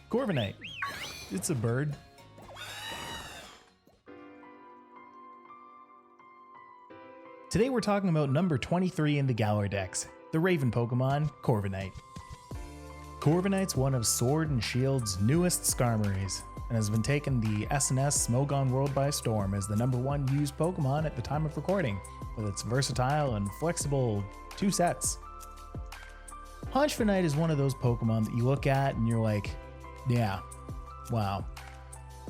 Corviknight. It's a bird. Today we're talking about number 23 in the Galar Dex, the Raven Pokemon, Corviknight. Corviknight's one of Sword and Shield's newest Skarmories, and has been taking the SNS Smogon world by storm as the #1 used Pokemon at the time of recording, with its versatile and flexible 2 sets. Corviknight is one of those Pokemon that you look at and you're like, yeah, wow,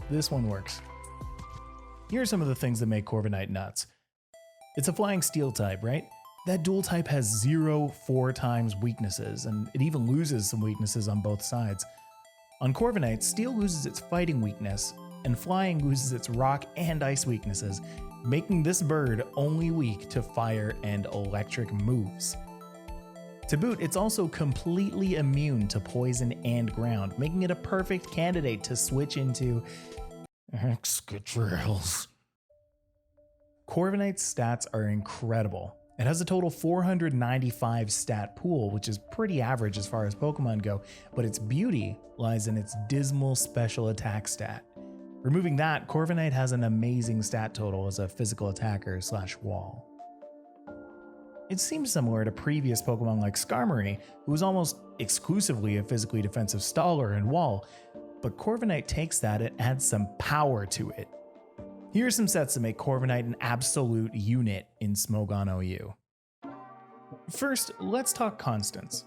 this one works. Here are some of the things that make Corviknight nuts. It's a flying steel type, right? That dual type has 0 4x weaknesses, and it even loses some weaknesses on both sides. On Corviknight, steel loses its fighting weakness, and flying loses its rock and ice weaknesses, making this bird only weak to fire and electric moves. To boot, it's also completely immune to poison and ground, making it a perfect candidate to switch into Excadrills. Corviknight's stats are incredible. It has a total 495 stat pool, which is pretty average as far as Pokemon go, but its beauty lies in its dismal special attack stat. Removing that, Corviknight has an amazing stat total as a physical attacker / wall. It seems similar to previous Pokemon like Skarmory, who was almost exclusively a physically defensive staller and wall, but Corviknight takes that and adds some power to it. Here are some sets that make Corviknight an absolute unit in Smogon OU. First, let's talk constants.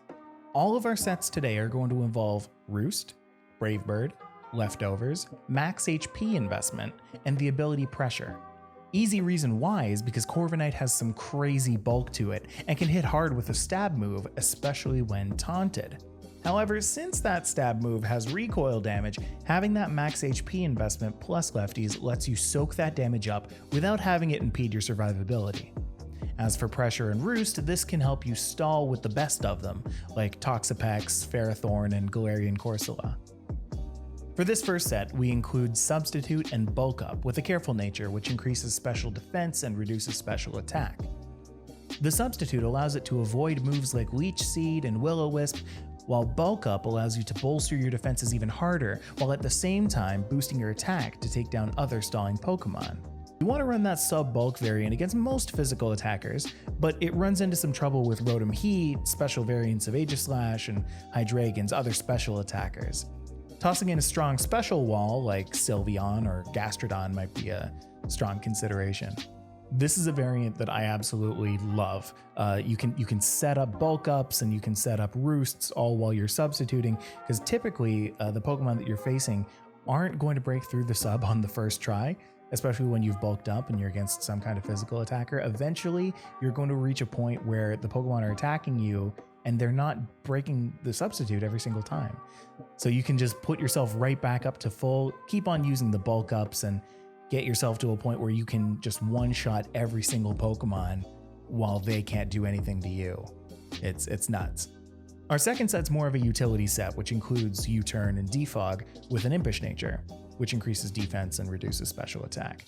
All of our sets today are going to involve Roost, Brave Bird, Leftovers, max HP investment, and the ability Pressure. Easy reason why is because Corviknight has some crazy bulk to it and can hit hard with a stab move, especially when taunted. However, since that stab move has recoil damage, having that max HP investment plus lefties lets you soak that damage up without having it impede your survivability. As for Pressure and Roost, this can help you stall with the best of them, like Toxapex, Ferrothorn, and Galarian Corsola. For this first set, we include Substitute and Bulk Up with a Careful Nature, which increases special defense and reduces special attack. The Substitute allows it to avoid moves like Leech Seed and Will-O-Wisp, while Bulk Up allows you to bolster your defenses even harder, while at the same time boosting your attack to take down other stalling Pokemon. You want to run that sub-bulk variant against most physical attackers, but it runs into some trouble with Rotom Heat, special variants of Aegislash, and Hydreigon's other special attackers. Tossing in a strong special wall like Sylveon or Gastrodon might be a strong consideration. This is a variant that I absolutely love. You can set up bulk ups and you can set up roosts all while you're substituting, because typically the Pokemon that you're facing aren't going to break through the sub on the first try, especially when you've bulked up and you're against some kind of physical attacker. Eventually, you're going to reach a point where the Pokemon are attacking you and they're not breaking the substitute every single time. So you can just put yourself right back up to full, keep on using the bulk ups, and get yourself to a point where you can just one-shot every single Pokemon while they can't do anything to you. It's nuts. Our second set's more of a utility set, which includes U-Turn and Defog with an Impish Nature, which increases defense and reduces special attack.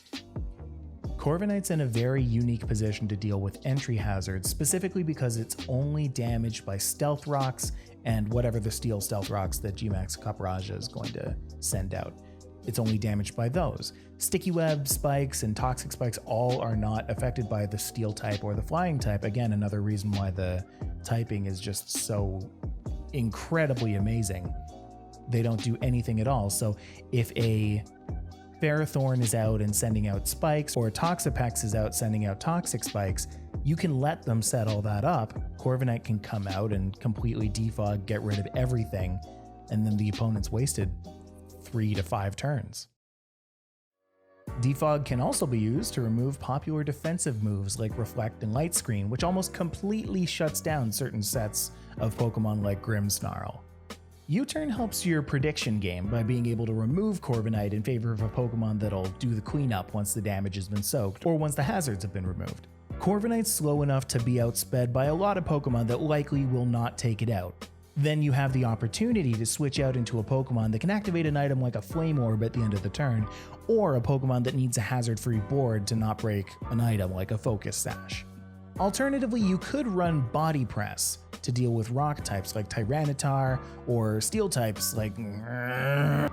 Corviknight's in a very unique position to deal with entry hazards, specifically because it's only damaged by Stealth Rocks and whatever the Steel Stealth Rocks that Gmax Capraja is going to send out. It's only damaged by those. Sticky Web, Spikes, and Toxic Spikes all are not affected by the Steel type or the Flying type. Again, another reason why the typing is just so incredibly amazing. They don't do anything at all. So if a Ferrothorn is out and sending out Spikes, or Toxapex is out sending out Toxic Spikes, you can let them set all that up. Corviknight can come out and completely defog, get rid of everything, and then the opponent's wasted 3 to 5 turns. Defog can also be used to remove popular defensive moves like Reflect and Light Screen, which almost completely shuts down certain sets of Pokemon like Grimmsnarl. U-Turn helps your prediction game by being able to remove Corviknight in favor of a Pokemon that'll do the cleanup once the damage has been soaked, or once the hazards have been removed. Corviknight's slow enough to be outsped by a lot of Pokemon that likely will not take it out. Then you have the opportunity to switch out into a Pokemon that can activate an item like a Flame Orb at the end of the turn, or a Pokemon that needs a hazard-free board to not break an item like a Focus Sash. Alternatively, you could run Body Press to deal with rock types like Tyranitar or steel types like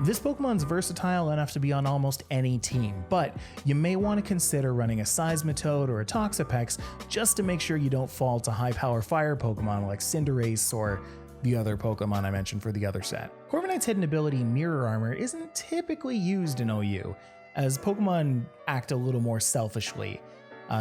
This Pokemon's versatile enough to be on almost any team, but you may want to consider running a Seismitoad or a Toxapex just to make sure you don't fall to high power fire Pokemon like Cinderace or the other Pokemon I mentioned for the other set. Corviknight's hidden ability Mirror Armor isn't typically used in OU, as Pokemon act a little more selfishly.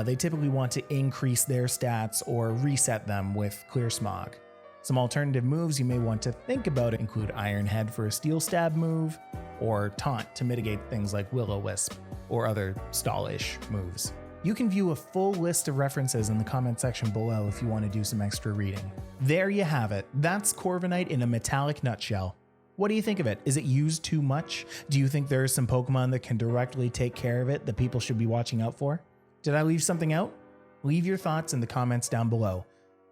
They typically want to increase their stats or reset them with Clear Smog. Some alternative moves you may want to think about include Iron Head for a Steel Stab move, or Taunt to mitigate things like Will-O-Wisp or other stall-ish moves. You can view a full list of references in the comment section below if you want to do some extra reading. There you have it. That's Corviknight in a metallic nutshell. What do you think of it? Is it used too much? Do you think there are some Pokemon that can directly take care of it that people should be watching out for? Did I leave something out? Leave your thoughts in the comments down below.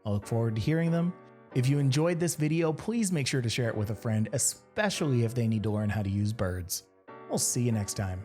I look forward to hearing them. If you enjoyed this video, please make sure to share it with a friend, especially if they need to learn how to use birds. We'll see you next time.